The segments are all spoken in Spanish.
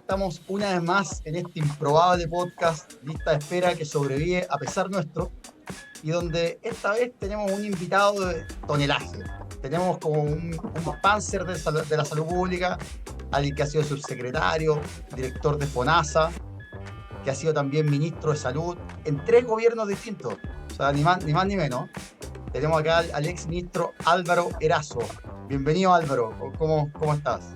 estamos una vez más en este improbable podcast, lista de espera que sobrevive a pesar nuestro, y donde esta vez tenemos un invitado de tonelaje. Tenemos como un panzer de la salud pública, alguien que ha sido subsecretario, director de FONASA, que ha sido también ministro de salud en 3 gobiernos distintos. O sea, ni más ni menos. Tenemos acá al ex ministro Álvaro Erazo. Bienvenido, Álvaro. ¿Cómo estás?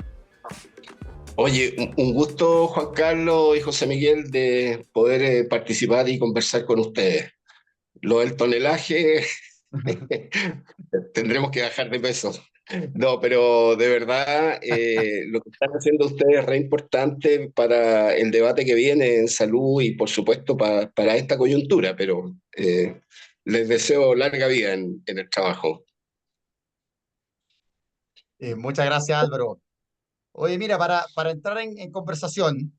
Oye, un gusto, Juan Carlos y José Miguel, de poder participar y conversar con ustedes. Lo del tonelaje, tendremos que bajar de peso. No, pero de verdad, lo que están haciendo ustedes es re importante para el debate que viene en salud y, por supuesto, para esta coyuntura, pero les deseo larga vida en el trabajo. Muchas gracias, Álvaro. Oye, mira, para entrar en conversación,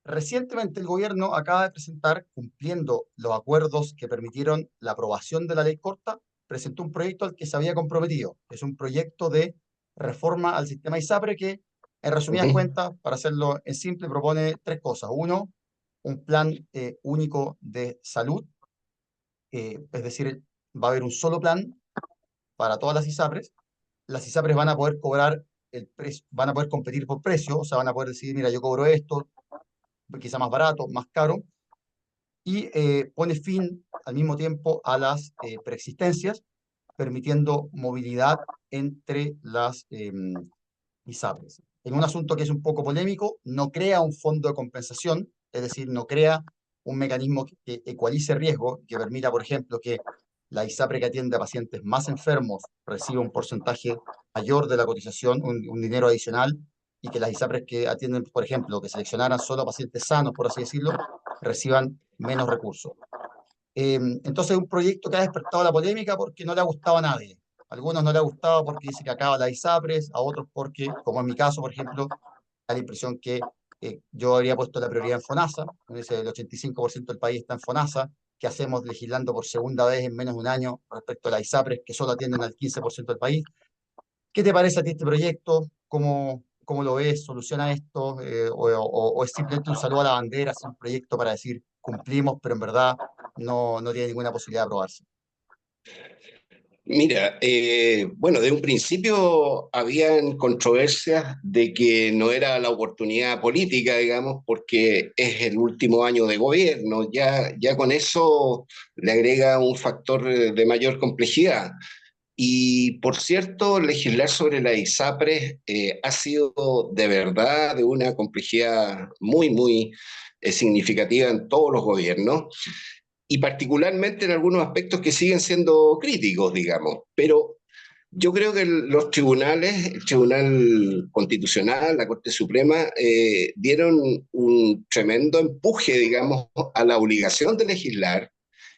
recientemente el gobierno acaba de presentar, cumpliendo los acuerdos que permitieron la aprobación de la ley corta, presentó un proyecto al que se había comprometido. Es un proyecto de reforma al sistema ISAPRE que, en resumidas Ujú. cuentas, para hacerlo en simple, propone 3 cosas. Uno, un plan único de salud, es decir, va a haber un solo plan para todas las ISAPRES. Las ISAPRES van a poder cobrar el precio, van a poder competir por precio, o sea, van a poder decir, mira, yo cobro esto, quizá más barato, más caro, y pone fin al mismo tiempo a las preexistencias, permitiendo movilidad entre las ISAPRES. En un asunto que es un poco polémico, no crea un fondo de compensación, es decir, no crea un mecanismo que ecualice riesgo, que permita, por ejemplo, que la ISAPRE que atiende a pacientes más enfermos reciba un porcentaje mayor de la cotización, un dinero adicional, y que las ISAPRES que atienden, por ejemplo, que seleccionaran solo a pacientes sanos, por así decirlo, reciban menos recursos. Entonces es un proyecto que ha despertado la polémica porque no le ha gustado a nadie. A algunos no le ha gustado porque dice que acaba la ISAPRES, a otros porque, como en mi caso, por ejemplo, da la impresión que yo habría puesto la prioridad en FONASA, dice el 85% del país está en FONASA, que hacemos legislando por segunda vez en menos de un año respecto a la ISAPRES, que solo atienden al 15% del país. ¿Qué te parece a ti este proyecto? ¿Cómo lo ves? ¿Soluciona esto? ¿O es simplemente un saludo a la bandera, es un proyecto para decir cumplimos, pero en verdad no tiene ninguna posibilidad de aprobarse? Mira, bueno, de un principio habían controversias de que no era la oportunidad política, digamos, porque es el último año de gobierno. Ya con eso le agrega un factor de mayor complejidad. Y por cierto, legislar sobre la ISAPRES ha sido de verdad de una complejidad muy significativa en todos los gobiernos y particularmente en algunos aspectos que siguen siendo críticos, digamos. Pero yo creo que los tribunales, el Tribunal Constitucional, la Corte Suprema, dieron un tremendo empuje, digamos, a la obligación de legislar,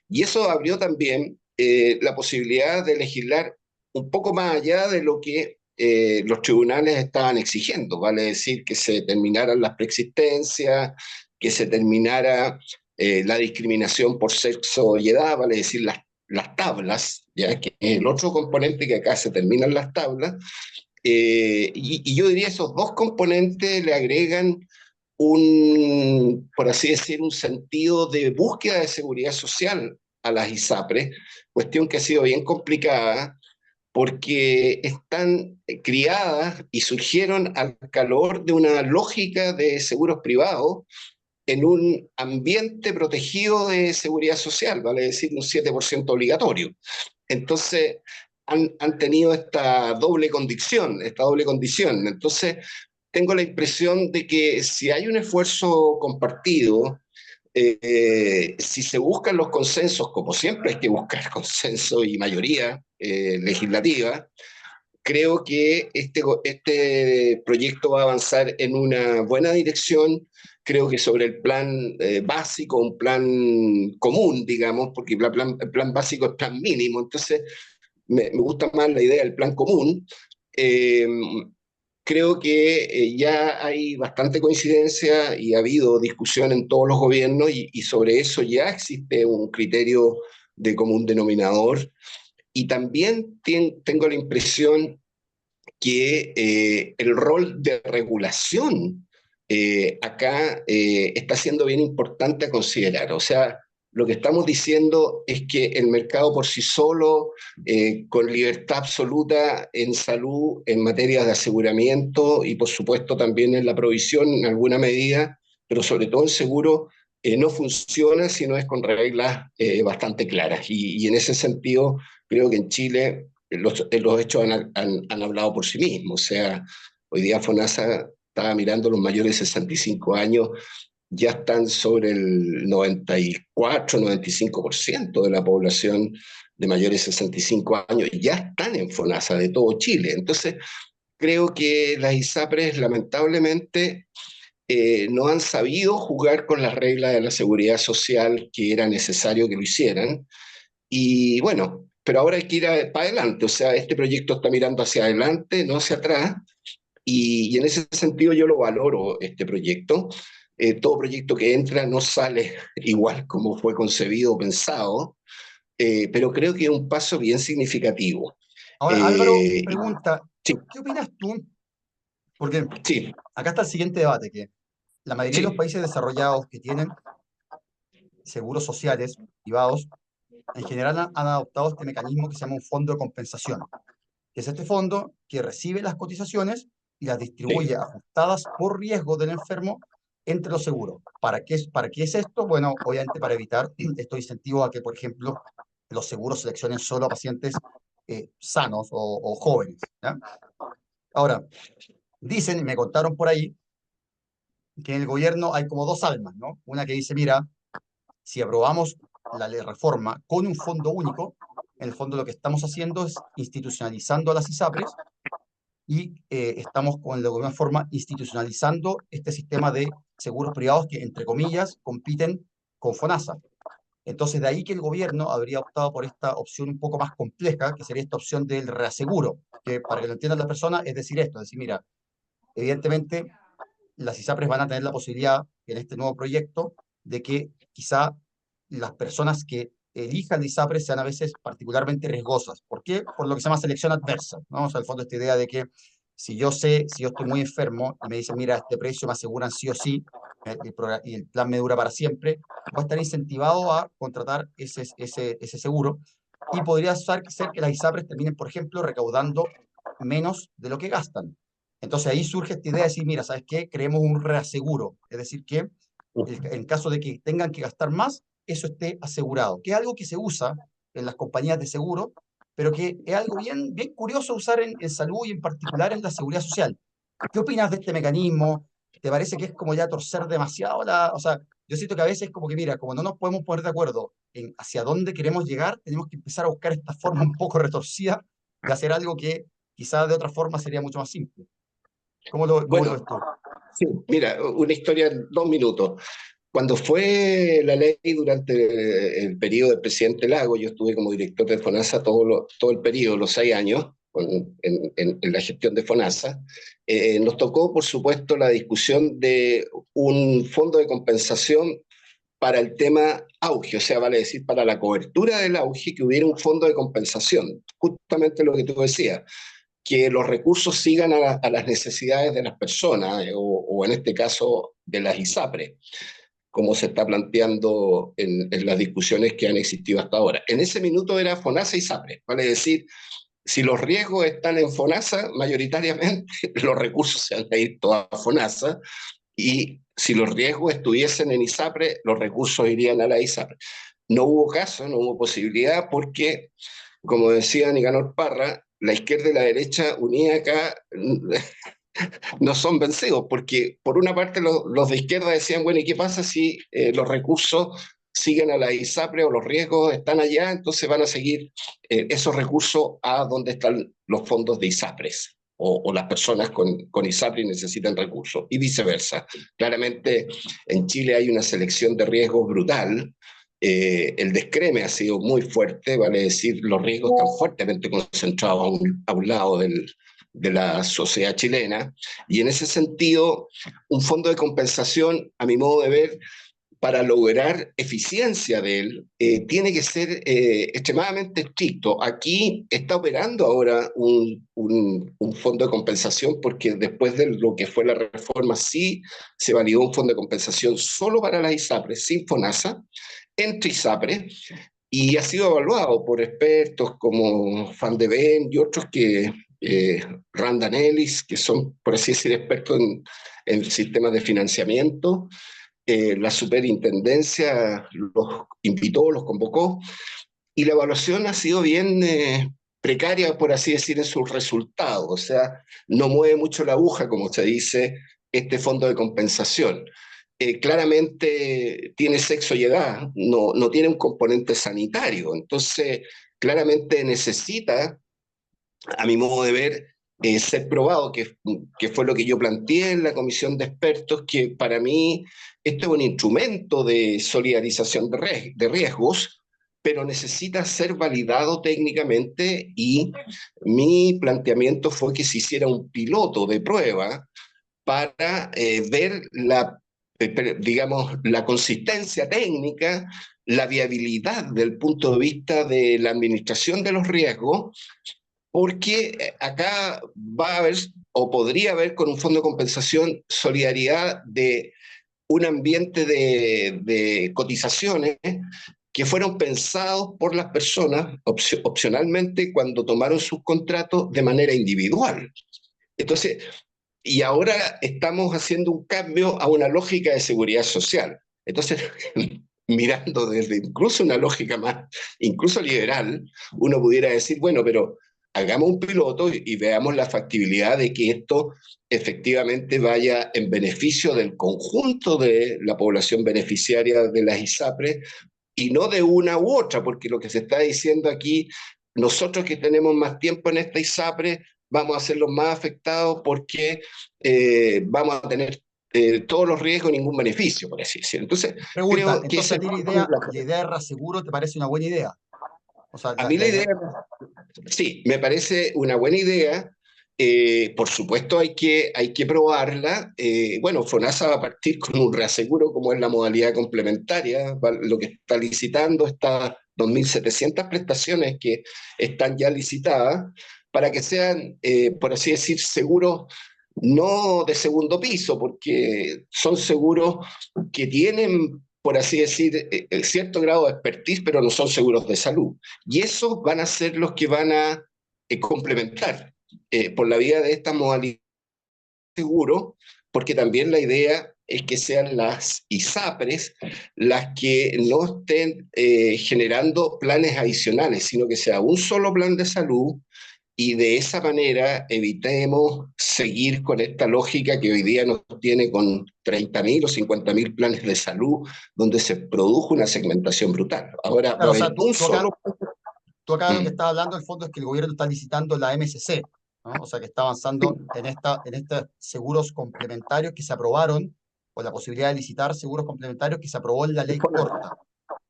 y eso abrió también la posibilidad de legislar un poco más allá de lo que los tribunales estaban exigiendo, vale decir, que se terminaran las preexistencias, que se terminara la discriminación por sexo y edad, vale decir, las tablas, ya que es el otro componente que acá se terminan las tablas, y yo diría esos dos componentes le agregan por así decir, un sentido de búsqueda de seguridad social a las ISAPRES, cuestión que ha sido bien complicada porque están criadas y surgieron al calor de una lógica de seguros privados en un ambiente protegido de seguridad social, vale decir, un 7% obligatorio. Entonces, han tenido esta doble condición. Entonces, tengo la impresión de que si hay un esfuerzo compartido, si se buscan los consensos, como siempre hay que buscar consenso y mayoría legislativa, creo que este proyecto va a avanzar en una buena dirección. Creo que sobre el plan básico, un plan común, digamos, porque el plan básico es plan mínimo, entonces me gusta más la idea del plan común. Eh, Creo que ya hay bastante coincidencia y ha habido discusión en todos los gobiernos y sobre eso ya existe un criterio de común denominador. Y también tengo la impresión que el rol de regulación acá está siendo bien importante a considerar. O sea, lo que estamos diciendo es que el mercado por sí solo, con libertad absoluta en salud, en materia de aseguramiento y por supuesto también en la provisión en alguna medida, pero sobre todo en seguro, no funciona si no es con reglas bastante claras. Y en ese sentido, creo que en Chile los hechos han hablado por sí mismos. O sea, hoy día FONASA estaba mirando los mayores de 65 años, ya están sobre el 94-95% de la población de mayores de 65 años, ya están en FONASA de todo Chile. Entonces, creo que las ISAPRES lamentablemente no han sabido jugar con las reglas de la seguridad social que era necesario que lo hicieran. Y bueno, pero ahora hay que ir para adelante, o sea, este proyecto está mirando hacia adelante, no hacia atrás, y en ese sentido yo lo valoro, este proyecto. Todo proyecto que entra no sale igual como fue concebido o pensado, pero creo que es un paso bien significativo. Ahora, Álvaro, Eh, pregunta, sí, ¿qué opinas tú? Porque sí, acá está el siguiente debate, que la mayoría de los sí, países desarrollados que tienen seguros sociales privados, en general han adoptado este mecanismo que se llama un fondo de compensación, que es este fondo que recibe las cotizaciones y las distribuye sí. ajustadas por riesgo del enfermo entre los seguros. Para qué es esto? Bueno, obviamente para evitar estos incentivos a que, por ejemplo, los seguros seleccionen solo a pacientes sanos o jóvenes. ¿Ya? Ahora, dicen, y me contaron por ahí, que en el gobierno hay como dos almas, ¿no? Una que dice, mira, si aprobamos la ley reforma con un fondo único, en el fondo lo que estamos haciendo es institucionalizando a las ISAPRES y estamos con de alguna forma institucionalizando este sistema de seguros privados que, entre comillas, compiten con FONASA. Entonces, de ahí que el gobierno habría optado por esta opción un poco más compleja, que sería esta opción del reaseguro, que para que lo entiendan las personas es decir esto, es decir, mira, evidentemente las ISAPRES van a tener la posibilidad en este nuevo proyecto de que quizá las personas que elijan la ISAPRES sean a veces particularmente riesgosas. ¿Por qué? Por lo que se llama selección adversa, ¿no? O sea, al fondo esta idea de que si yo sé, si yo estoy muy enfermo y me dicen, mira, este precio me aseguran sí o sí, y el plan me dura para siempre, voy a estar incentivado a contratar ese seguro y podría ser que las ISAPRES terminen, por ejemplo, recaudando menos de lo que gastan. Entonces ahí surge esta idea de decir, mira, ¿sabes qué? Creemos un reaseguro, es decir, que en caso de que tengan que gastar más, eso esté asegurado, que es algo que se usa en las compañías de seguro, pero que es algo bien curioso usar en salud y en particular en la seguridad social. ¿Qué opinas de este mecanismo? ¿Te parece que es como ya torcer demasiado la... O sea, yo siento que a veces es como que, mira, como no nos podemos poner de acuerdo en hacia dónde queremos llegar, tenemos que empezar a buscar esta forma un poco retorcida de hacer algo que quizás de otra forma sería mucho más simple. ¿Cómo lo ves Bueno, tú? sí, mira, una historia en 2 minutos. Cuando fue la ley durante el periodo del presidente Lago, yo estuve como director de FONASA todo el periodo, los 6 años, en la gestión de FONASA. Nos tocó, por supuesto, la discusión de un fondo de compensación para el tema auge, o sea, vale decir, para la cobertura del auge, que hubiera un fondo de compensación, justamente lo que tú decías, que los recursos sigan a las necesidades de las personas, o en este caso de las ISAPRES, como se está planteando en las discusiones que han existido hasta ahora. En ese minuto era FONASA y ISAPRES, vale decir, si los riesgos están en FONASA, mayoritariamente los recursos se van a ir todos a FONASA, y si los riesgos estuviesen en ISAPRE, los recursos irían a la ISAPRE. No hubo caso, no hubo posibilidad, porque, como decía Nicanor Parra, la izquierda y la derecha unida acá no son vencidos, porque por una parte los de izquierda decían, bueno, ¿y qué pasa si los recursos siguen a la ISAPRE o los riesgos están allá? Entonces van a seguir esos recursos a donde están los fondos de ISAPRES. O las personas con ISAPRE necesitan recursos, y viceversa. Claramente en Chile hay una selección de riesgos brutal. El descreme ha sido muy fuerte, vale decir, los riesgos están fuertemente concentrados a un lado de la sociedad chilena, y en ese sentido, un fondo de compensación, a mi modo de ver, para lograr eficiencia de él, tiene que ser extremadamente estricto. Aquí está operando ahora un fondo de compensación porque después de lo que fue la reforma sí se validó un fondo de compensación solo para las ISAPRES, sin FONASA, entre ISAPRES, y ha sido evaluado por expertos como Van de Ven y otros que, Randan Ellis, que son, por así decir, expertos en sistemas de financiamiento. La superintendencia los invitó, los convocó, y la evaluación ha sido bien precaria, por así decir, en sus resultados. O sea, no mueve mucho la aguja, como se dice, este fondo de compensación. Claramente tiene sexo y edad, no tiene un componente sanitario. Entonces, claramente necesita, a mi modo de ver, ser probado, que fue lo que yo planteé en la comisión de expertos, que para mí esto es un instrumento de solidarización de riesgos, pero necesita ser validado técnicamente, y mi planteamiento fue que se hiciera un piloto de prueba para ver digamos, la consistencia técnica, la viabilidad del punto de vista de la administración de los riesgos, porque acá va a haber, o podría haber, con un fondo de compensación, solidaridad de un ambiente de cotizaciones que fueron pensados por las personas opcionalmente cuando tomaron sus contratos de manera individual. Entonces, y ahora estamos haciendo un cambio a una lógica de seguridad social. Entonces, mirando desde incluso una lógica más, incluso liberal, uno pudiera decir, bueno, pero hagamos un piloto y veamos la factibilidad de que esto efectivamente vaya en beneficio del conjunto de la población beneficiaria de las ISAPRES y no de una u otra, porque lo que se está diciendo aquí, nosotros que tenemos más tiempo en esta ISAPRE vamos a ser los más afectados porque vamos a tener todos los riesgos y ningún beneficio, por así decirlo. Entonces, Pregunta, creo que entonces ese, a ti la idea de reaseguro te parece una buena idea. O sea, a mí la idea, sí, me parece una buena idea. Por supuesto hay que probarla. Bueno, FONASA va a partir con un reaseguro como es la modalidad complementaria. Lo que está licitando, estas 2.700 prestaciones que están ya licitadas, para que sean, por así decir, seguros no de segundo piso, porque son seguros que tienen, por así decir, cierto grado de expertise, pero no son seguros de salud. Y esos van a ser los que van a complementar por la vía de esta modalidad de seguro, porque también la idea es que sean las ISAPRES las que no estén generando planes adicionales, sino que sea un solo plan de salud, y de esa manera evitemos seguir con esta lógica que hoy día nos tiene con 30.000 o 50.000 planes de salud, donde se produjo una segmentación brutal. Ahora va claro, a o sea, haber un solo. tú acá lo que Mm. estás hablando en el fondo es que el gobierno está licitando la MSC, ¿no? O sea, que está avanzando en estos seguros complementarios que se aprobaron, o la posibilidad de licitar seguros complementarios que se aprobó en la ley corta.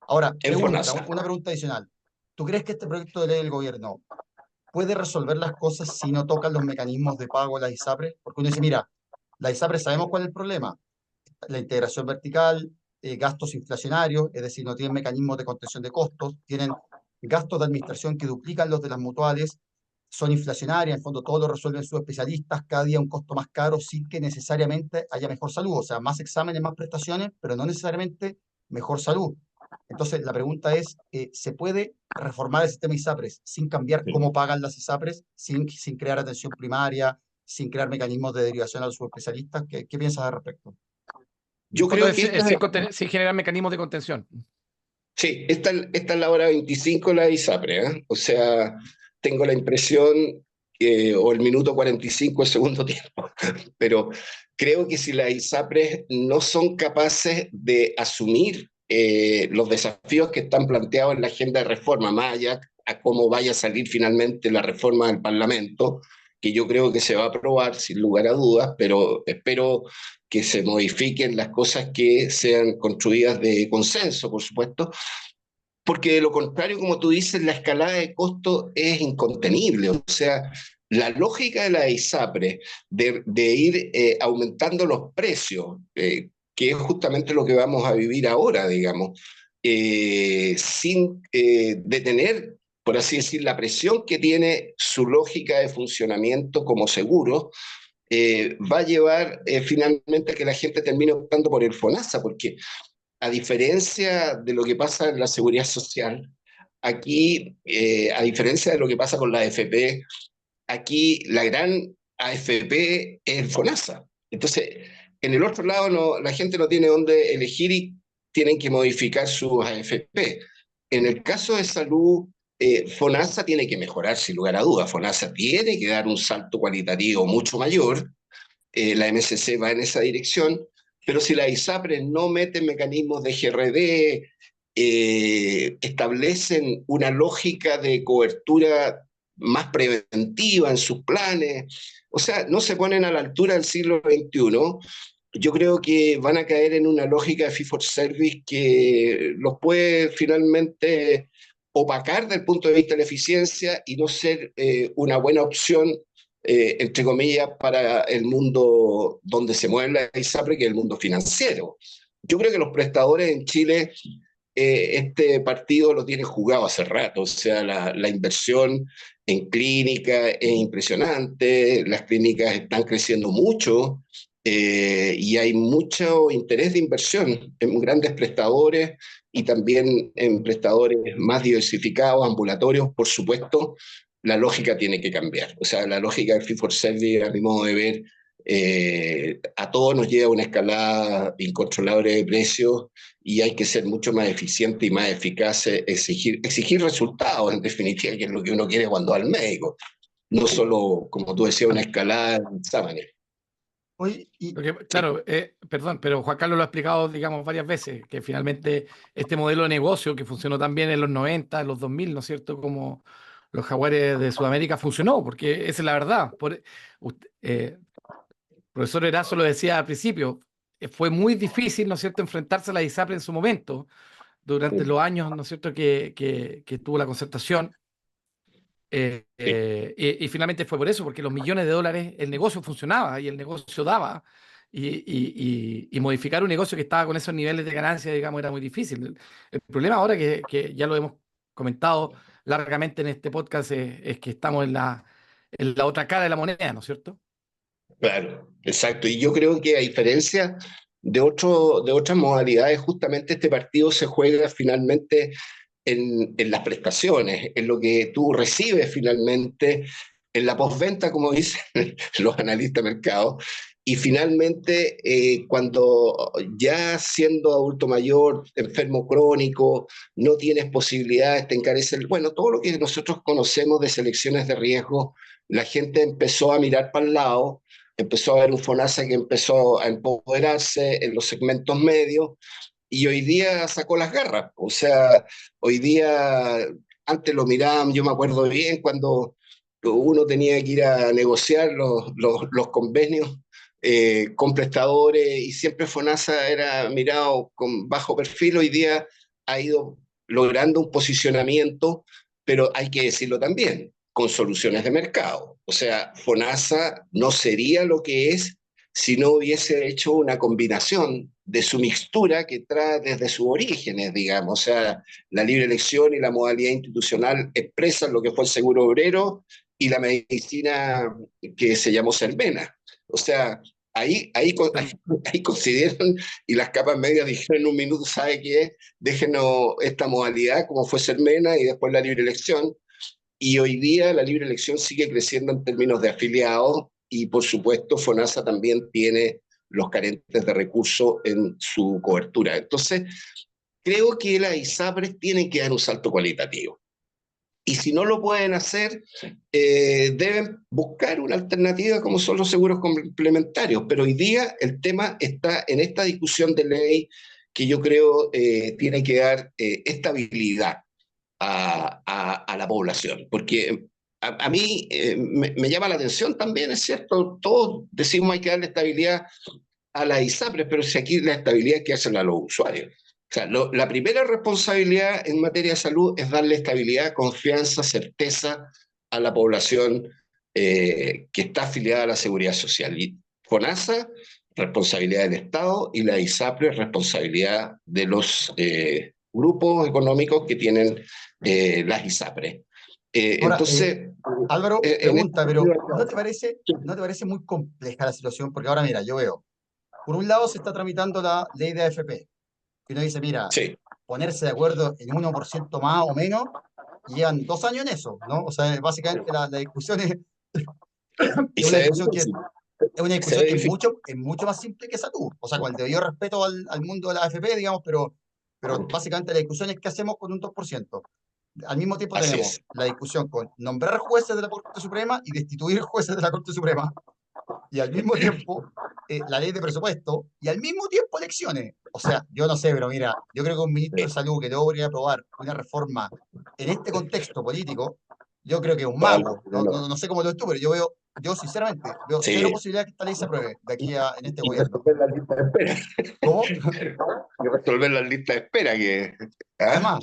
Ahora, En FONASA. una pregunta adicional. ¿Tú crees que este proyecto de ley del gobierno puede resolver las cosas si no tocan los mecanismos de pago de las ISAPRES? Porque uno dice, mira, las ISAPRES sabemos cuál es el problema, la integración vertical, gastos inflacionarios, es decir, no tienen mecanismos de contención de costos, tienen gastos de administración que duplican los de las mutuales, son inflacionarias, en el fondo todo lo resuelven sus especialistas, cada día un costo más caro sin que necesariamente haya mejor salud, o sea, más exámenes, más prestaciones, pero no necesariamente mejor salud. Entonces, la pregunta es, ¿se puede reformar el sistema ISAPRES sin cambiar cómo pagan las ISAPRES, sin crear atención primaria, sin crear mecanismos de derivación a los subespecialistas? ¿Qué piensas al respecto? Yo Fondo creo que sin generar mecanismos de contención. sí, esta es la hora 25 de la ISAPRE, ¿eh? O sea, tengo la impresión, o el minuto 45 del segundo tiempo, pero creo que si las ISAPRES no son capaces de asumir los desafíos que están planteados en la agenda de reforma, más allá a cómo vaya a salir finalmente la reforma del Parlamento, que yo creo que se va a aprobar sin lugar a dudas, pero espero que se modifiquen las cosas que sean construidas de consenso, por supuesto, porque de lo contrario, como tú dices, la escalada de costos es incontenible. O sea, la lógica de la ISAPRE de ir aumentando los precios que es justamente lo que vamos a vivir ahora, digamos, sin detener, por así decir, la presión que tiene su lógica de funcionamiento como seguro, va a llevar finalmente a que la gente termine optando por el FONASA, porque a diferencia de lo que pasa en la seguridad social, aquí, a diferencia de lo que pasa con la AFP, aquí la gran AFP es el FONASA. Entonces, en el otro lado la gente no tiene dónde elegir y tienen que modificar sus AFP. En el caso de salud, FONASA tiene que mejorar sin lugar a dudas. FONASA tiene que dar un salto cualitativo mucho mayor. La MSC va en esa dirección, pero si la ISAPRES no meten mecanismos de GRD, establecen una lógica de cobertura más preventiva en sus planes, o sea, no se ponen a la altura del siglo XXI, yo creo que van a caer en una lógica de fee for service que los puede finalmente opacar desde el punto de vista de la eficiencia y no ser una buena opción, entre comillas, para el mundo donde se mueve la ISAPRE, que es el mundo financiero. Yo creo que los prestadores en Chile, este partido lo tiene jugado hace rato, o sea, la inversión en clínica es impresionante, las clínicas están creciendo mucho, y hay mucho interés de inversión en grandes prestadores y también en prestadores más diversificados, ambulatorios, por supuesto. La lógica tiene que cambiar. O sea, la lógica del fee for service, a mi modo de ver, a todos nos lleva a una escalada incontrolable de precios y hay que ser mucho más eficiente y más eficaz, exigir resultados, en definitiva, que es lo que uno quiere cuando va al médico. No solo, como tú decías, una escalada de exámenes. Oye, y Porque, Sí, claro, perdón, pero Juan Carlos lo ha explicado, digamos, varias veces, que finalmente este modelo de negocio que funcionó tan bien en los 90, en los 2000, ¿no es cierto? Como los Jaguares de Sudamérica funcionó, porque esa es la verdad. Profesor Erazo lo decía al principio, fue muy difícil, ¿no es cierto?, enfrentarse a la ISAPRE en su momento, durante los años, ¿no es cierto?, que tuvo la concertación. sí. Y finalmente fue por eso, porque los millones de dólares, el negocio funcionaba y el negocio daba. Y modificar un negocio que estaba con esos niveles de ganancia, digamos, era muy difícil. El problema ahora, que ya lo hemos comentado largamente en este podcast, es que estamos en la otra cara de la moneda, ¿no es cierto? Claro, exacto. Y yo creo que a diferencia de otras modalidades, justamente este partido se juega finalmente en las prestaciones, en lo que tú recibes finalmente, en la postventa, como dicen los analistas de mercado. Y finalmente, cuando ya siendo adulto mayor, enfermo crónico, no tienes posibilidades, te encarece, bueno, todo lo que nosotros conocemos de selecciones de riesgo, la gente empezó a mirar para el lado, empezó a haber un FONASA que empezó a empoderarse en los segmentos medios y hoy día sacó las garras. O sea, hoy día, antes lo miraban, yo me acuerdo bien, cuando uno tenía que ir a negociar los convenios con prestadores y siempre FONASA era mirado con bajo perfil, hoy día ha ido logrando un posicionamiento, pero hay que decirlo también, con soluciones de mercado. O sea, FONASA no sería lo que es si no hubiese hecho una combinación de su mixtura que trae desde sus orígenes, digamos. O sea, la libre elección y la modalidad institucional expresan lo que fue el seguro obrero y la medicina que se llamó Cervena. O sea, Tam- ahí consideran y las capas medias dijeron en un minuto, ¿sabe qué? Déjenos esta modalidad como fue Cervena y después la libre elección. Y hoy día la libre elección sigue creciendo en términos de afiliados y por supuesto FONASA también tiene los carentes de recursos en su cobertura. Entonces, creo que las ISAPRES tienen que dar un salto cualitativo. Y si no lo pueden hacer, deben buscar una alternativa como son los seguros complementarios. Pero hoy día el tema está en esta discusión de ley que yo creo tiene que dar estabilidad a la población. Porque a mí me llama la atención también, es cierto, todos decimos hay que darle estabilidad a las ISAPRES, pero si aquí la estabilidad hay que hacerla a los usuarios. O sea, la primera responsabilidad en materia de salud es darle estabilidad, confianza, certeza a la población que está afiliada a la seguridad social. Y FONASA responsabilidad del Estado y la ISAPRE es responsabilidad de los grupos económicos que tienen las ISAPRE. Ahora, Entonces, Álvaro, en este pregunta, pero sentido, ¿no te parece muy compleja la situación? Porque ahora, mira, yo veo, por un lado se está tramitando la ley de AFP, que uno dice, mira, sí, ponerse de acuerdo en 1% más o menos, y llevan 2 años en eso, ¿no? O sea, básicamente la discusión y es una se ve discusión que difícil, es una se discusión ve difícil. es mucho más simple que salud. O sea, con el debido respeto al mundo de la AFP, digamos, pero básicamente la discusión es qué hacemos con un 2%. Al mismo tiempo Así tenemos es. la discusión con nombrar jueces de la Corte Suprema y destituir jueces de la Corte Suprema, y al mismo tiempo la ley de presupuesto, y al mismo tiempo elecciones. O sea, yo no sé, pero mira, yo creo que un ministro de Sí, salud que logre aprobar una reforma en este contexto político, yo creo que es un probable, mago. No sé cómo lo ves tú, pero yo sinceramente veo cero sí, posibilidad que esta ley se apruebe de aquí a en este y gobierno. resolver la lista de espera. ¿Cómo? Y resolver las listas de espera que... ¿ah? Además,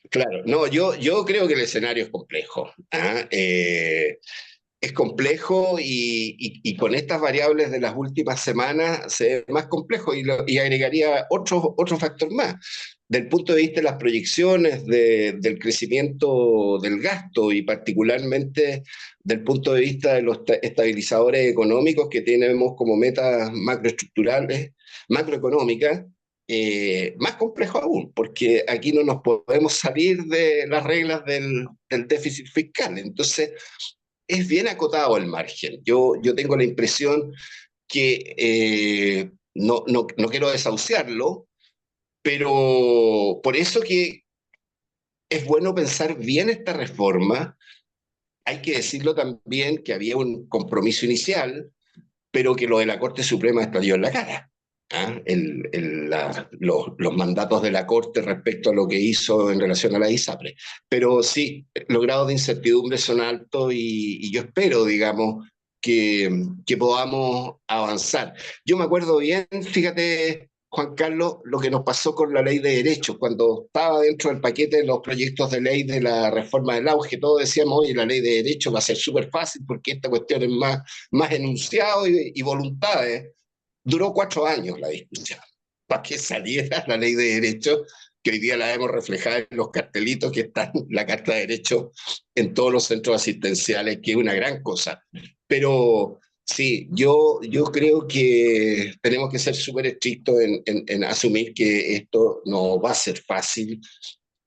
Claro, no, yo creo que el escenario es complejo. ¿Ah? Es complejo y con estas variables de las últimas semanas se ve más complejo y agregaría otro factor más. Del punto de vista de las proyecciones del crecimiento del gasto y particularmente del punto de vista de los estabilizadores económicos que tenemos como metas macroestructurales, macroeconómicas, más complejo aún, porque aquí no nos podemos salir de las reglas del déficit fiscal. Entonces, es bien acotado el margen. Yo tengo la impresión que no quiero desahuciarlo, pero por eso que es bueno pensar bien esta reforma. Hay que decirlo también que había un compromiso inicial, pero que lo de la Corte Suprema estalló en la cara. ¿Ah? Los mandatos de la Corte respecto a lo que hizo en relación a la ISAPRE. Pero sí, los grados de incertidumbre son altos y yo espero, digamos, que podamos avanzar. Yo me acuerdo bien, fíjate, Juan Carlos, lo que nos pasó con la ley de derechos, cuando estaba dentro del paquete de los proyectos de ley de la reforma del auge, todos decíamos, oye, la ley de derechos va a ser súper fácil porque esta cuestión es más enunciado y voluntades. Duró 4 años la discusión para que saliera la ley de derechos, que hoy día la vemos reflejada en los cartelitos que están la Carta de Derechos en todos los centros asistenciales, que es una gran cosa. Pero sí, yo creo que tenemos que ser súper estrictos en asumir que esto no va a ser fácil,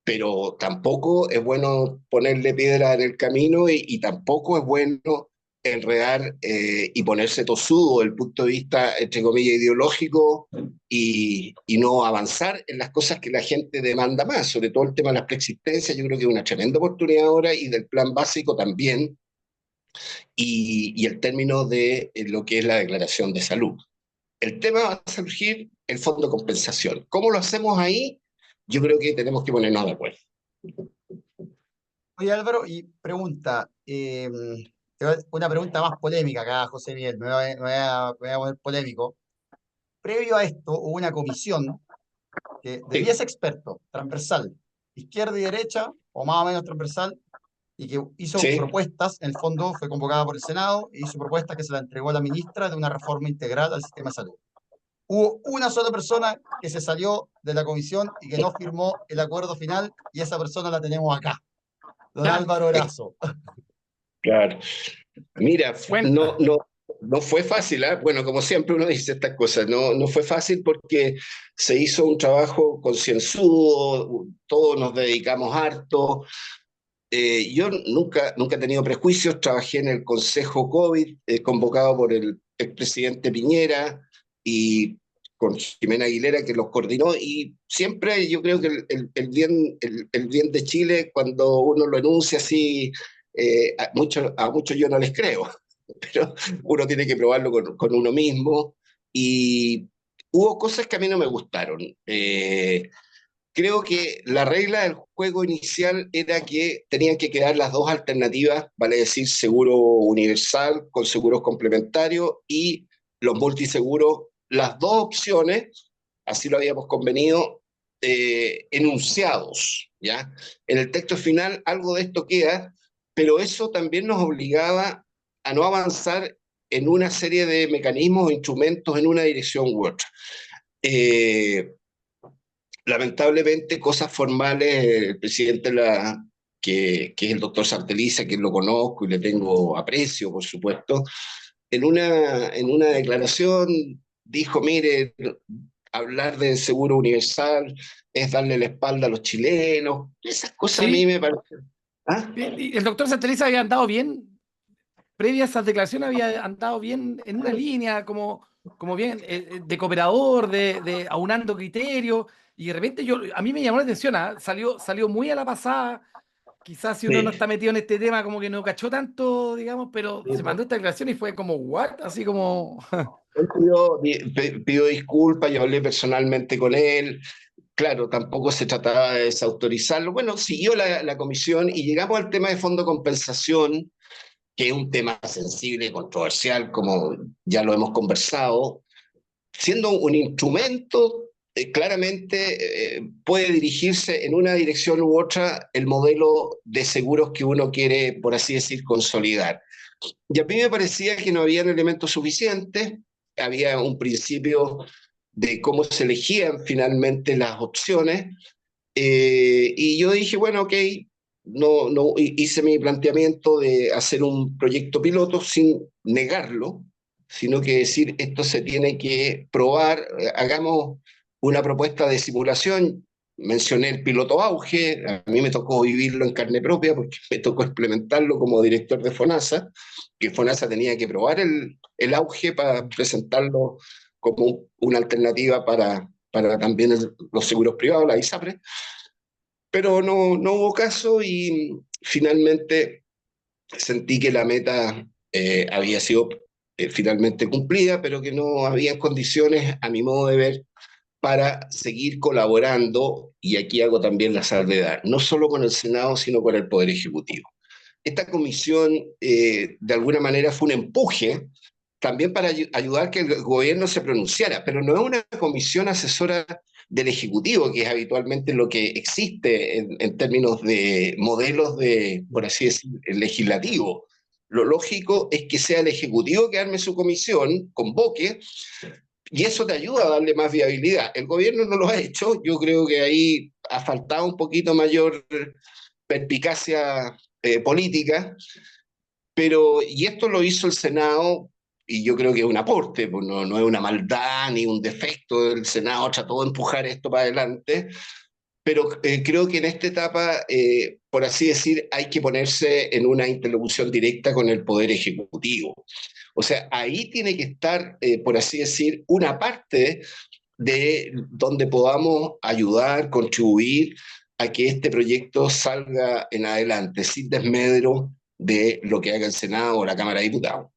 pero tampoco es bueno ponerle piedra en el camino y tampoco es bueno enredar y ponerse tosudo desde el punto de vista, entre comillas, ideológico y no avanzar en las cosas que la gente demanda más, sobre todo el tema de las preexistencias. Yo creo que es una tremenda oportunidad ahora y del plan básico también, y el término de lo que es la declaración de salud. El tema va a surgir el fondo de compensación. ¿Cómo lo hacemos ahí? Yo creo que tenemos que ponernos de acuerdo. oye Álvaro, y pregunta, una pregunta más polémica acá, José Miguel, me voy a poner polémico. Previo a esto hubo una comisión de 10 Sí, expertos, transversal, izquierda y derecha, o más o menos transversal, y que hizo sí, propuestas, en el fondo fue convocada por el Senado, e hizo propuestas que se la entregó a la ministra de una reforma integral al sistema de salud. Hubo una sola persona que se salió de la comisión y que no firmó el acuerdo final, y esa persona la tenemos acá, don Álvaro Erazo. claro. Mira, no, Cuenta. no, no fue fácil, ¿eh? Bueno, como siempre uno dice estas cosas, no fue fácil porque se hizo un trabajo concienzudo, todos nos dedicamos harto. Yo nunca he tenido prejuicios, trabajé en el Consejo COVID, convocado por el expresidente Piñera y con Jimena Aguilera, que los coordinó, y siempre yo creo que el bien de Chile, cuando uno lo enuncia así, a muchos yo no les creo, pero uno tiene que probarlo con uno mismo, y hubo cosas que a mí no me gustaron. Creo que la regla del juego inicial era que tenían que quedar las dos alternativas, vale decir, seguro universal con seguros complementarios y los multiseguros, las dos opciones, así lo habíamos convenido, enunciados, ¿ya? En el texto final algo de esto queda, pero eso también nos obligaba a no avanzar en una serie de mecanismos o instrumentos en una dirección u otra. Eh, Lamentablemente, cosas formales, el presidente, que es el doctor Santeliza, que lo conozco y le tengo aprecio, por supuesto, en una declaración dijo, mire, hablar de seguro universal es darle la espalda a los chilenos. Esas cosas a mí Sí, me parecen. ¿Ah? y el doctor Santeliza había andado bien, previa a esas declaraciones había andado bien en una línea, como bien de cooperador, de aunando criterios, y de repente a mí me llamó la atención, salió muy a la pasada. Quizás si uno no Sí. está metido en este tema, como que no cachó tanto, digamos, pero se mandó esta declaración y fue como, ¿what? Así como, Él pidió disculpas, yo hablé personalmente con él. Claro, tampoco se trataba de desautorizarlo. Bueno, siguió la comisión y llegamos al tema de fondo compensación, que es un tema sensible y controversial, como ya lo hemos conversado. Siendo un instrumento, claramente puede dirigirse en una dirección u otra el modelo de seguros que uno quiere, por así decir, consolidar. Y a mí me parecía que no habían elementos suficientes, había un principio de cómo se elegían finalmente las opciones, y yo dije, bueno, ok, no hice mi planteamiento de hacer un proyecto piloto sin negarlo, sino que decir, esto se tiene que probar, hagamos una propuesta de simulación. Mencioné el piloto auge, a mí me tocó vivirlo en carne propia porque me tocó implementarlo como director de FONASA, que FONASA tenía que probar el auge para presentarlo como una alternativa para también los seguros privados, la ISAPRE, pero no hubo caso y finalmente sentí que la meta había sido finalmente cumplida, pero que no había condiciones, a mi modo de ver, para seguir colaborando, y aquí hago también la salvedad, no solo con el Senado, sino con el Poder Ejecutivo. Esta comisión, de alguna manera, fue un empuje también para ayudar que el gobierno se pronunciara, pero no es una comisión asesora del Ejecutivo, que es habitualmente lo que existe en términos de modelos de, por así decir, legislativo. Lo lógico es que sea el Ejecutivo que arme su comisión, convoque, y eso te ayuda a darle más viabilidad. El gobierno no lo ha hecho, yo creo que ahí ha faltado un poquito mayor perspicacia política, pero, y esto lo hizo el Senado, y yo creo que es un aporte, pues no es una maldad ni un defecto del Senado, trató de empujar esto para adelante, pero creo que en esta etapa, por así decir, hay que ponerse en una interlocución directa con el Poder Ejecutivo. O sea, ahí tiene que estar, por así decir, una parte de donde podamos ayudar, contribuir a que este proyecto salga en adelante, sin desmedro de lo que haga el Senado o la Cámara de Diputados.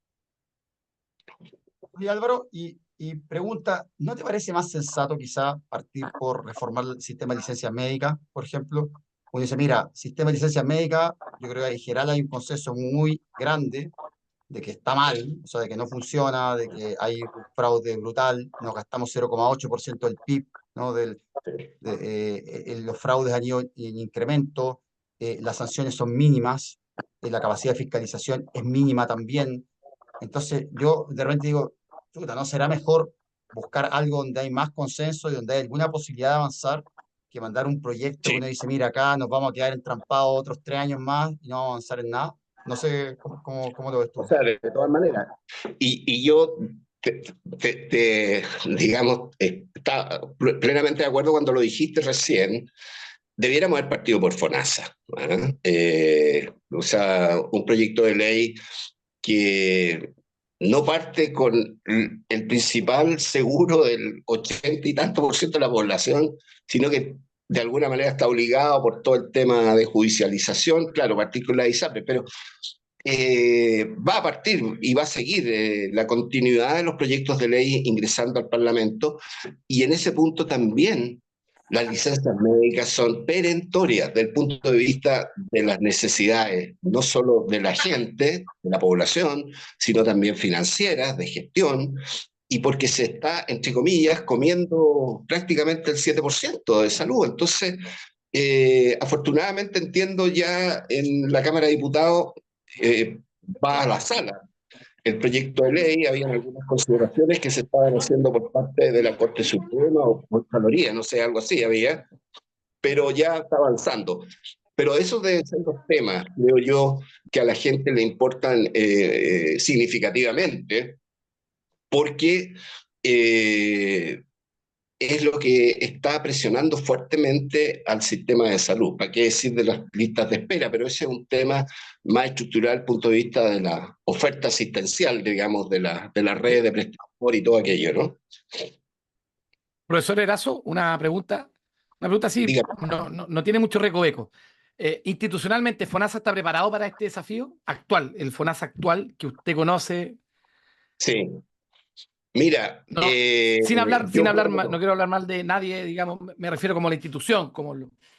Oye, Álvaro, y pregunta, ¿no te parece más sensato quizá partir por reformar el sistema de licencias médicas, por ejemplo? Uno dice, mira, sistema de licencias médicas, yo creo que en general hay un consenso muy grande de que está mal, o sea, de que no funciona, de que hay un fraude brutal, nos gastamos 0,8% del PIB, ¿no? Los fraudes han ido en incremento, las sanciones son mínimas, la capacidad de fiscalización es mínima también. Entonces, yo de repente digo, chuta, ¿no será mejor buscar algo donde hay más consenso y donde hay alguna posibilidad de avanzar que mandar un proyecto que Sí, uno dice, mira, acá nos vamos a quedar entrampados otros 3 años más y no vamos a avanzar en nada? No sé cómo lo ves o tú. sea, de todas maneras. Y yo, digamos, está plenamente de acuerdo cuando lo dijiste recién, debiéramos haber partido por FONASA. ¿Eh? O sea, un proyecto de ley que no parte con el principal seguro del 80 y tanto por ciento de la población, sino que de alguna manera está obligado por todo el tema de judicialización, claro, partir con la ISAPRE, pero va a partir y va a seguir la continuidad de los proyectos de ley ingresando al Parlamento, y en ese punto también las licencias médicas son perentorias del punto de vista de las necesidades, no solo de la gente, de la población, sino también financieras, de gestión, y porque se está, entre comillas, comiendo prácticamente el 7% de salud. Entonces, afortunadamente entiendo ya en la Cámara de Diputados va a la sala. el proyecto de ley, había algunas consideraciones que se estaban haciendo por parte de la Corte Suprema o por Contraloría, no sé, algo así había, pero ya está avanzando. Pero esos deben ser los temas, creo yo, que a la gente le importan significativamente, porque eh, es lo que está presionando fuertemente al sistema de salud. ¿Para qué decir de las listas de espera? Pero ese es un tema más estructural desde el punto de vista de la oferta asistencial, digamos, de la red de prestadores y todo aquello, ¿no? Profesor Erazo, una pregunta así, Dígame. no tiene mucho recoveco. Institucionalmente, ¿FONASA está preparado para este desafío actual, el FONASA actual que usted conoce? Sí. Mira, No, sin yo hablar, no puedo. quiero hablar mal de nadie, digamos, me refiero como a la institución,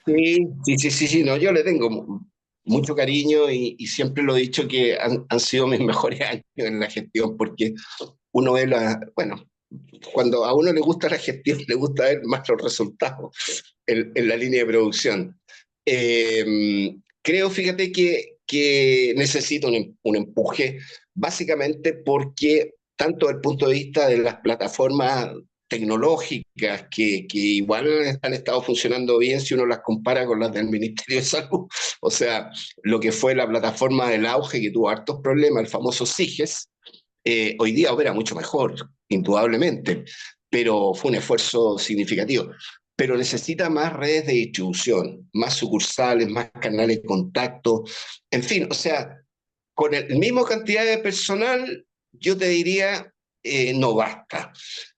Sí, sí, sí, sí, sí, no, yo le tengo mucho cariño y siempre lo he dicho que han sido mis mejores años en la gestión, porque uno ve bueno, cuando a uno le gusta la gestión, le gusta ver más los resultados en la línea de producción. Creo, fíjate, que necesito un empuje, básicamente porque tanto desde el punto de vista de las plataformas tecnológicas, que igual han estado funcionando bien si uno las compara con las del Ministerio de Salud, o sea, lo que fue la plataforma del auge que tuvo hartos problemas, el famoso SIGES, hoy día opera mucho mejor, indudablemente, pero fue un esfuerzo significativo. Pero necesita más redes de distribución, más sucursales, más canales de contacto, en fin, o sea, con el mismo cantidad de personal, yo te diría, no basta.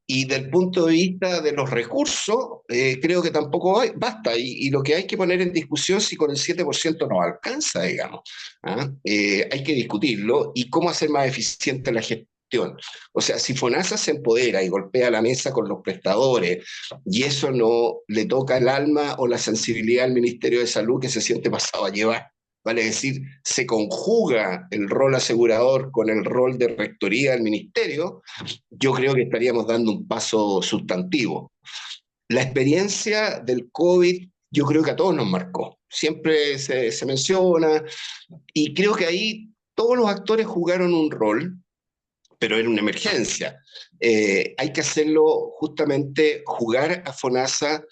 Y del punto de vista de los recursos, creo que tampoco basta. Y lo que hay que poner en discusión si con el 7% no alcanza, digamos. ¿Ah? Hay que discutirlo y cómo hacer más eficiente la gestión. O sea, si FONASA se empodera y golpea la mesa con los prestadores y eso no le toca el alma o la sensibilidad al Ministerio de Salud que se siente pasado a llevar, vale decir, se conjuga el rol asegurador con el rol de rectoría del ministerio, yo creo que estaríamos dando un paso sustantivo. La experiencia del COVID yo creo que a todos nos marcó. Siempre se menciona y creo que ahí todos los actores jugaron un rol, pero era una emergencia. Hay que hacerlo justamente, jugar a FONASA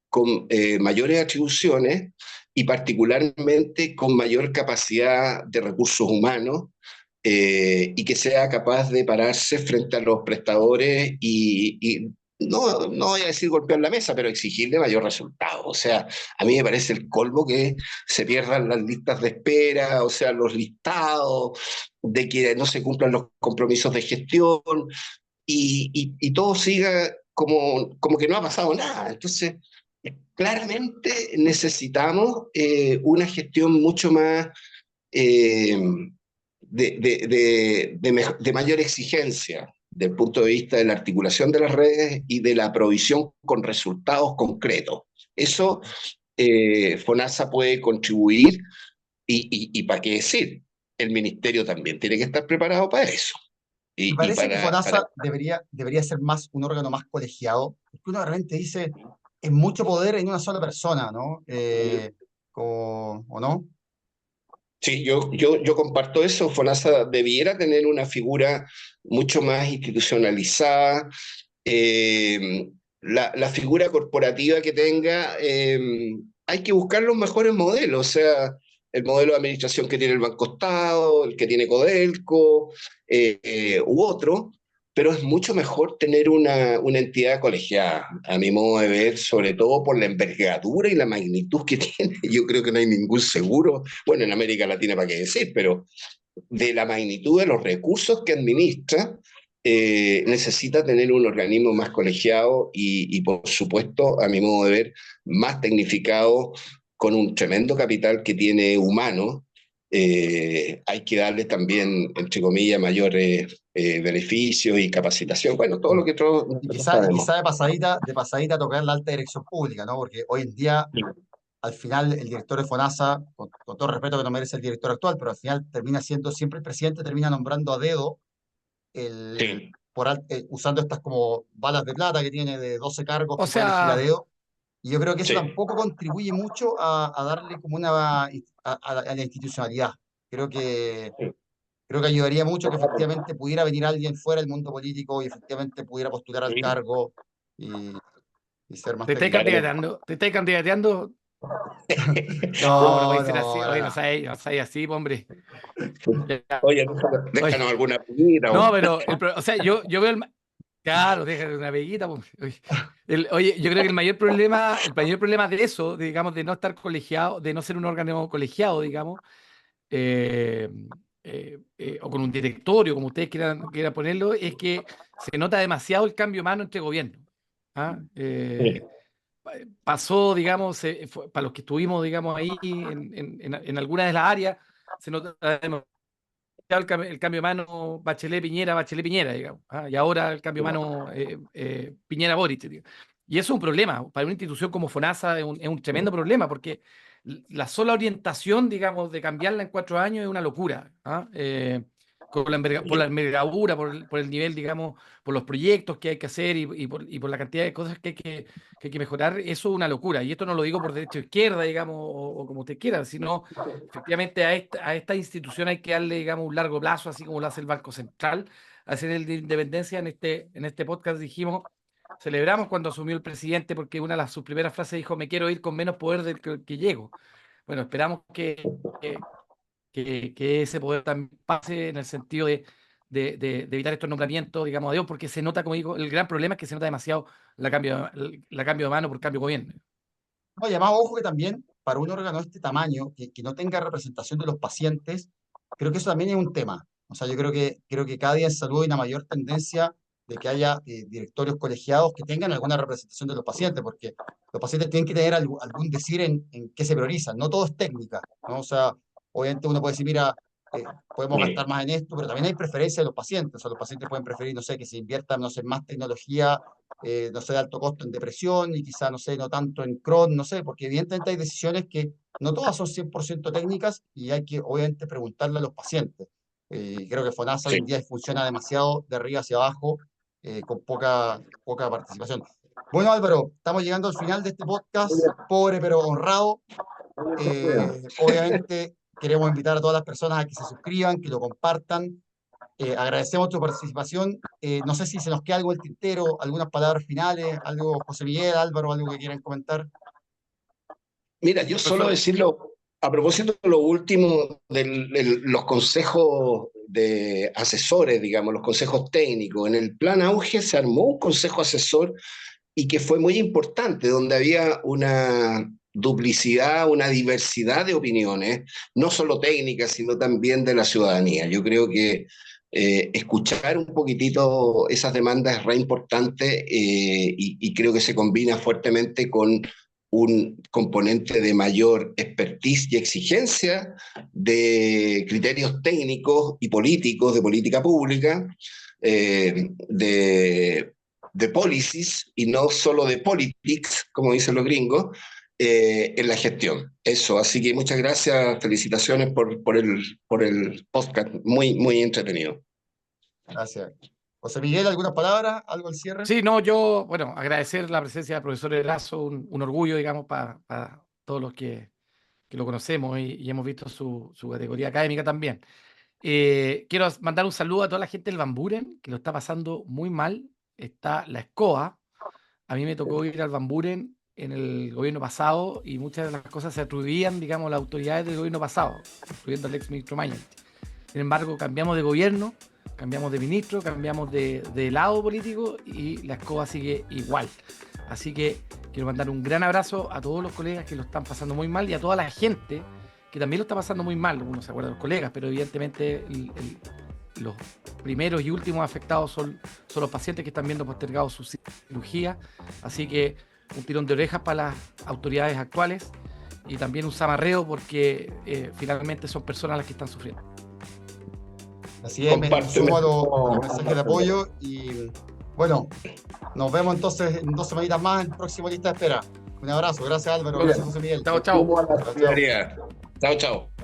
con mayores atribuciones y particularmente con mayor capacidad de recursos humanos, y que sea capaz de pararse frente a los prestadores y no voy a decir golpear la mesa, pero exigirle mayor resultado. O sea, a mí me parece el colmo que se pierdan las listas de espera, o sea, los listados, de que no se cumplan los compromisos de gestión y todo siga como que no ha pasado nada. Entonces, claramente necesitamos una gestión mucho más eh, de mayor exigencia del punto de vista de la articulación de las redes y de la provisión con resultados concretos. Eso FONASA puede contribuir y para qué decir, el ministerio también tiene que estar preparado para eso. Me Y parece que para FONASA debería ser más un órgano más colegiado, porque uno realmente dice, es mucho poder en una sola persona, ¿no? ¿O no? Sí, yo comparto eso. FONASA debiera tener una figura mucho más institucionalizada. La figura corporativa que tenga, hay que buscar los mejores modelos, o sea, el modelo de administración que tiene el Banco Estado, el que tiene Codelco, u otro, pero es mucho mejor tener una entidad colegiada, a mi modo de ver, sobre todo por la envergadura y la magnitud que tiene. Yo creo que no hay ningún seguro, bueno, en América Latina para qué decir, pero de la magnitud de los recursos que administra, necesita tener un organismo más colegiado y, por supuesto, a mi modo de ver, más tecnificado, con un tremendo capital que tiene humano. Hay que darle también, entre comillas, mayores beneficios y capacitación. Bueno, todo lo que todos Y nosotros quizá, y sabemos. quizá de pasadita tocar la alta dirección pública, ¿no? Porque hoy en día, al final, el director de FONASA, con todo el respeto que no merece el director actual, pero al final termina siendo siempre el presidente, termina nombrando a dedo Sí, usando estas como balas de plata que tiene de 12 cargos o que puede elegir a sea, dedo. Y yo creo que eso sí. tampoco contribuye mucho a darle como a la institucionalidad. Creo que Sí. creo que ayudaría mucho que efectivamente pudiera venir alguien fuera del mundo político y efectivamente pudiera postular al cargo y, y ser más Te estáis técnico. candidateando, te estáis candidateando. No, no No, puede ser no, así. para Oye, nada. no seáis así, po, hombre. Ya. Oye, Oye, déjanos alguna pulita. no, pero, o sea, yo veo claro, déjate una peguita, po. Oye, oye, yo creo que el mayor problema de eso, digamos, de no estar colegiado, de no ser un órgano colegiado, digamos, eh, o con un directorio, como ustedes quieran ponerlo, es que se nota demasiado el cambio humano entre gobiernos. ¿Ah? Pasó, digamos, para los que estuvimos, digamos, ahí en algunas de las áreas, se nota demasiado el cambio humano Bachelet Piñera, digamos. ¿Ah? Y ahora el cambio humano Piñera Boric, digamos. Y eso es un problema. Para una institución como FONASA es un tremendo problema, porque la sola orientación, digamos, de cambiarla en 4 años es una locura. ¿Ah? Por la envergadura, por el nivel, digamos, por los proyectos que hay que hacer y por la cantidad de cosas que hay que mejorar, eso es una locura. Y esto no lo digo por derecha o izquierda, digamos, o como usted quiera, sino efectivamente a esta institución hay que darle, digamos, un largo plazo, así como lo hace el Banco Central. Hacer el de independencia en este podcast dijimos, celebramos cuando asumió el presidente porque una de sus primeras frases dijo, me quiero ir con menos poder del que llego. Bueno, esperamos que ese poder también pase en el sentido de evitar estos nombramientos, digamos, a Dios, porque se nota, como digo, el gran problema es que se nota demasiado la cambio de mano por cambio de gobierno. No, y además, ojo que también para un órgano de este tamaño, que no tenga representación de los pacientes, creo que eso también es un tema. O sea, yo creo que cada día en salud hay una mayor tendencia de que haya directorios colegiados que tengan alguna representación de los pacientes, porque los pacientes tienen que tener algún decir en qué se priorizan. No todo es técnica, ¿no? O sea, obviamente uno puede decir, mira, podemos gastar más en esto, pero también hay preferencias de los pacientes. O sea, los pacientes pueden preferir, no sé, que se invierta, no sé, en más tecnología, no sé, de alto costo en depresión y quizá, no sé, no tanto en Crohn, no sé, porque evidentemente hay decisiones que no todas son 100% técnicas y hay que obviamente preguntarle a los pacientes. Creo que FONASA hoy en Sí. día funciona demasiado de arriba hacia abajo, con poca participación. Bueno, Álvaro, estamos llegando al final de este podcast, pobre pero honrado. Obviamente queremos invitar a todas las personas a que se suscriban, que lo compartan. Agradecemos tu participación. No sé si se nos queda algo el tintero, algunas palabras finales, algo, José Miguel, Álvaro, algo que quieran comentar. Mira, yo solo Profesor, decirlo, a propósito de lo último de los consejos de asesores, digamos, los consejos técnicos. En el plan Auge se armó un consejo asesor y que fue muy importante, donde había una duplicidad, una diversidad de opiniones, no solo técnicas, sino también de la ciudadanía. Yo creo que escuchar un poquitito esas demandas es re importante, y creo que se combina fuertemente con un componente de mayor expertise y exigencia de criterios técnicos y políticos, de política pública, de policies y no solo de politics, como dicen los gringos, en la gestión. Eso, así que muchas gracias, felicitaciones por el podcast, muy, muy entretenido. Gracias. José Miguel, ¿algunas palabras? ¿Algo al cierre? sí, no, yo, bueno, agradecer la presencia del profesor Erazo, un orgullo, digamos, para todos los que lo conocemos y hemos visto su categoría académica también. Quiero mandar un saludo a toda la gente del Bamburen, que lo está pasando muy mal. Está la escoba. A mí me tocó ir al Bamburen en el gobierno pasado y muchas de las cosas se atribuían, digamos, a las autoridades del gobierno pasado, incluyendo al ex ministro Mañalich. Sin embargo, cambiamos de gobierno, cambiamos de ministro, cambiamos de lado político y la escoba sigue igual. Así que quiero mandar un gran abrazo a todos los colegas que lo están pasando muy mal y a toda la gente que también lo está pasando muy mal. Uno se acuerda de los colegas, pero evidentemente los primeros y últimos afectados son los pacientes que están viendo postergado su cirugía. Así que un tirón de orejas para las autoridades actuales y también un zamarreo porque finalmente son personas las que están sufriendo. Así es, me sumo a los mensajes de apoyo y bueno, nos vemos entonces en 2 semanitas más en el próximo lista de espera. Un abrazo, gracias Álvaro, gracias José Miguel. Chao, chao. Chao, chao.